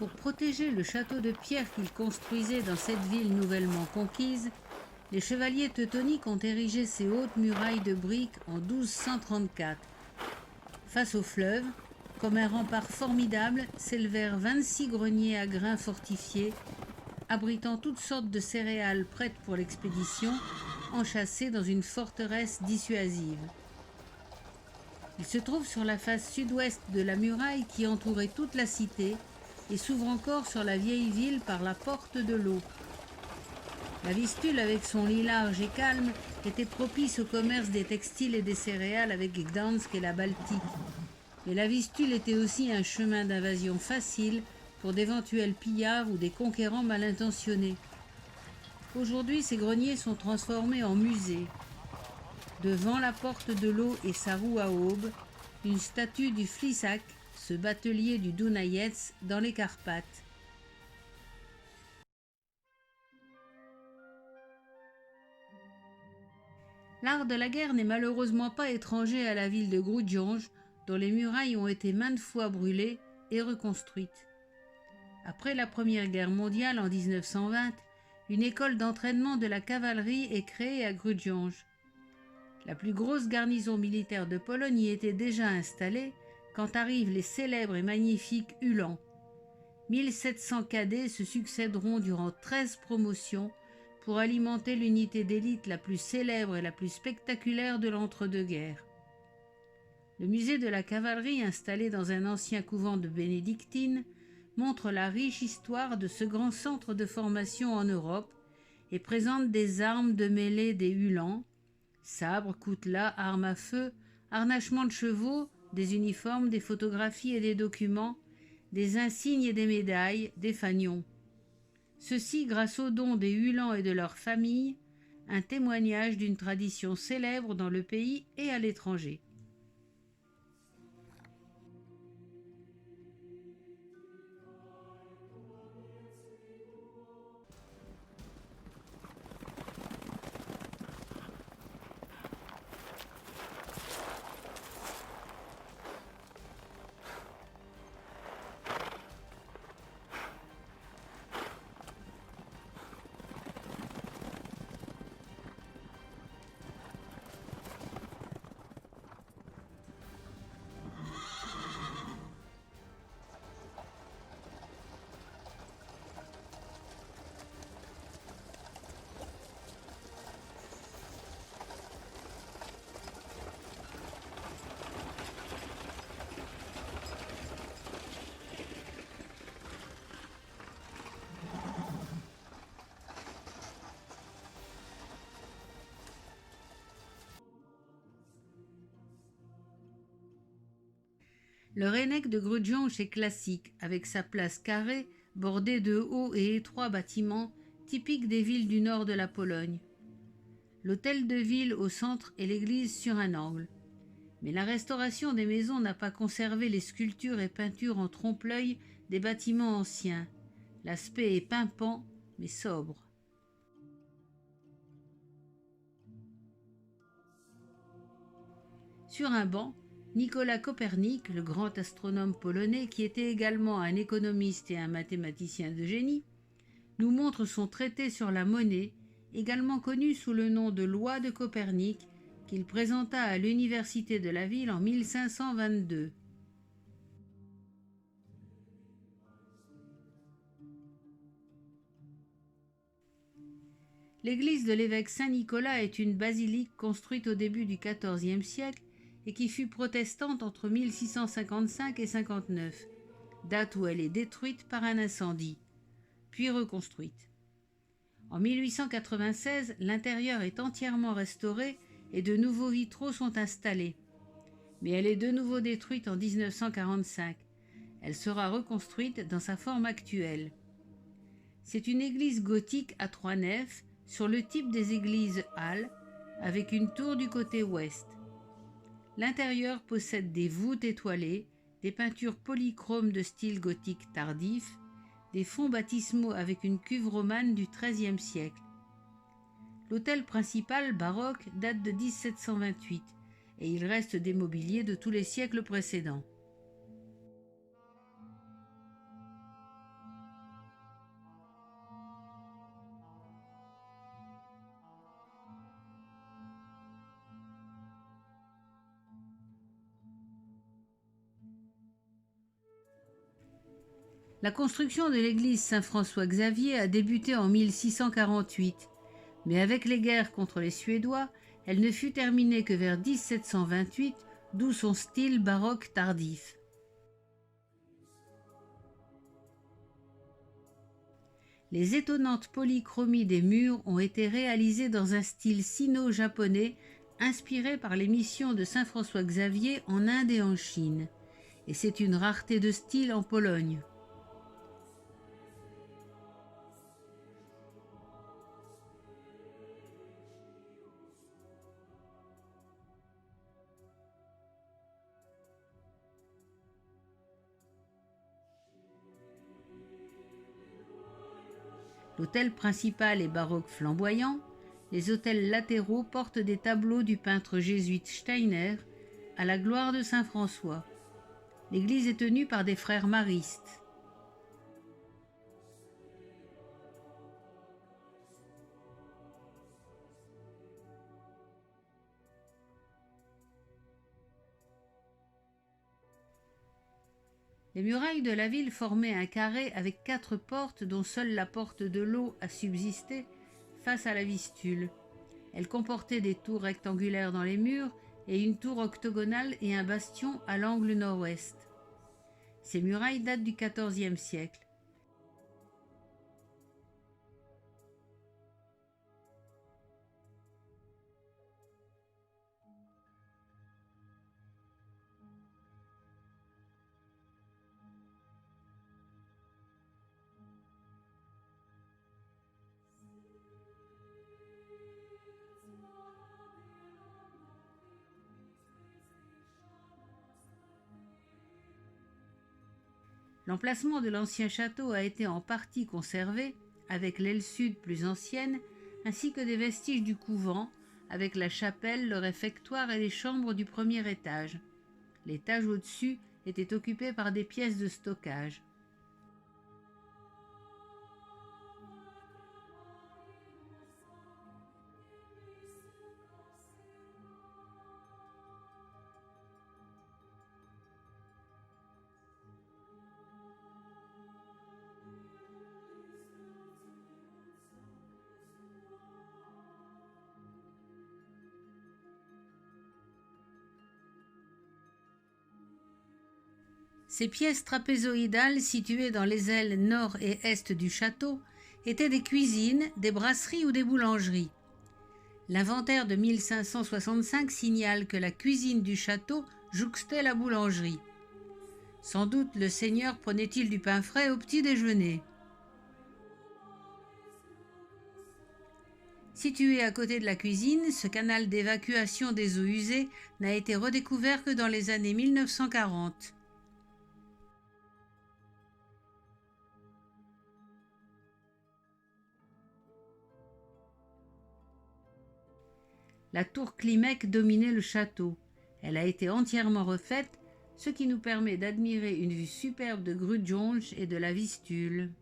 Pour protéger le château de pierre qu'ils construisaient dans cette ville nouvellement conquise, les chevaliers teutoniques ont érigé ces hautes murailles de briques en 1234. Face au fleuve, comme un rempart formidable, s'élevèrent 26 greniers à grains fortifiés, abritant toutes sortes de céréales prêtes pour l'expédition, enchâssées dans une forteresse dissuasive. Il se trouve sur la face sud-ouest de la muraille qui entourait toute la cité et s'ouvre encore sur la vieille ville par la porte de l'eau. La Vistule, avec son lit large et calme, était propice au commerce des textiles et des céréales avec Gdansk et la Baltique. Mais la Vistule était aussi un chemin d'invasion facile pour d'éventuels pillards ou des conquérants mal intentionnés. Aujourd'hui, ces greniers sont transformés en musées. Devant la porte de l'eau et sa roue à aube, une statue du Flissac, ce batelier du Dunajec dans les Carpates. L'art de la guerre n'est malheureusement pas étranger à la ville de Grudziądz, dont les murailles ont été maintes fois brûlées et reconstruites. Après la Première Guerre mondiale en 1920, une école d'entraînement de la cavalerie est créée à Grudziądz. La plus grosse garnison militaire de Pologne y était déjà installée quand arrivent les célèbres et magnifiques Uhlans. 1700 cadets se succéderont durant 13 promotions pour alimenter l'unité d'élite la plus célèbre et la plus spectaculaire de l'entre-deux-guerres. Le musée de la cavalerie, installé dans un ancien couvent de bénédictines, montre la riche histoire de ce grand centre de formation en Europe et présente des armes de mêlée des Uhlans, sabres, coutelas, armes à feu, harnachements de chevaux, des uniformes, des photographies et des documents, des insignes et des médailles, des fanions. Ceci grâce aux dons des Uhlans et de leurs familles, un témoignage d'une tradition célèbre dans le pays et à l'étranger. Le Rennec de Grudziądz est classique, avec sa place carrée bordée de hauts et étroits bâtiments typiques des villes du nord de la Pologne. L'hôtel de ville au centre et l'église sur un angle. Mais la restauration des maisons n'a pas conservé les sculptures et peintures en trompe-l'œil des bâtiments anciens. L'aspect est pimpant, mais sobre. Sur un banc, Nicolas Copernic, le grand astronome polonais qui était également un économiste et un mathématicien de génie, nous montre son traité sur la monnaie, également connu sous le nom de loi de Copernic, qu'il présenta à l'université de la ville en 1522. L'église de l'évêque Saint-Nicolas est une basilique construite au début du XIVe siècle et qui fut protestante entre 1655 et 59, date où elle est détruite par un incendie, puis reconstruite. En 1896, l'intérieur est entièrement restauré et de nouveaux vitraux sont installés. Mais elle est de nouveau détruite en 1945. Elle sera reconstruite dans sa forme actuelle. C'est une église gothique à 3 nefs, sur le type des églises halles, avec une tour du côté ouest. L'intérieur possède des voûtes étoilées, des peintures polychromes de style gothique tardif, des fonds baptismaux avec une cuve romane du XIIIe siècle. L'autel principal, baroque, date de 1728 et il reste des mobiliers de tous les siècles précédents. La construction de l'église Saint-François-Xavier a débuté en 1648, mais avec les guerres contre les Suédois, elle ne fut terminée que vers 1728, d'où son style baroque tardif. Les étonnantes polychromies des murs ont été réalisées dans un style sino-japonais inspiré par les missions de Saint François-Xavier en Inde et en Chine, et c'est une rareté de style en Pologne. L'autel principal est baroque flamboyant, les autels latéraux portent des tableaux du peintre jésuite Steiner à la gloire de saint François. L'église est tenue par des frères maristes. Les murailles de la ville formaient un carré avec 4 portes dont seule la porte de l'eau a subsisté face à la Vistule. Elles comportaient des tours rectangulaires dans les murs et une tour octogonale et un bastion à l'angle nord-ouest. Ces murailles datent du XIVe siècle. L'emplacement de l'ancien château a été en partie conservé, avec l'aile sud plus ancienne, ainsi que des vestiges du couvent, avec la chapelle, le réfectoire et les chambres du premier étage. L'étage au-dessus était occupé par des pièces de stockage. Ces pièces trapézoïdales situées dans les ailes nord et est du château étaient des cuisines, des brasseries ou des boulangeries. L'inventaire de 1565 signale que la cuisine du château jouxtait la boulangerie. Sans doute le seigneur prenait-il du pain frais au petit déjeuner. Situé à côté de la cuisine, ce canal d'évacuation des eaux usées n'a été redécouvert que dans les années 1940. La tour Klimek dominait le château. Elle a été entièrement refaite, ce qui nous permet d'admirer une vue superbe de Grudjonge et de la Vistule.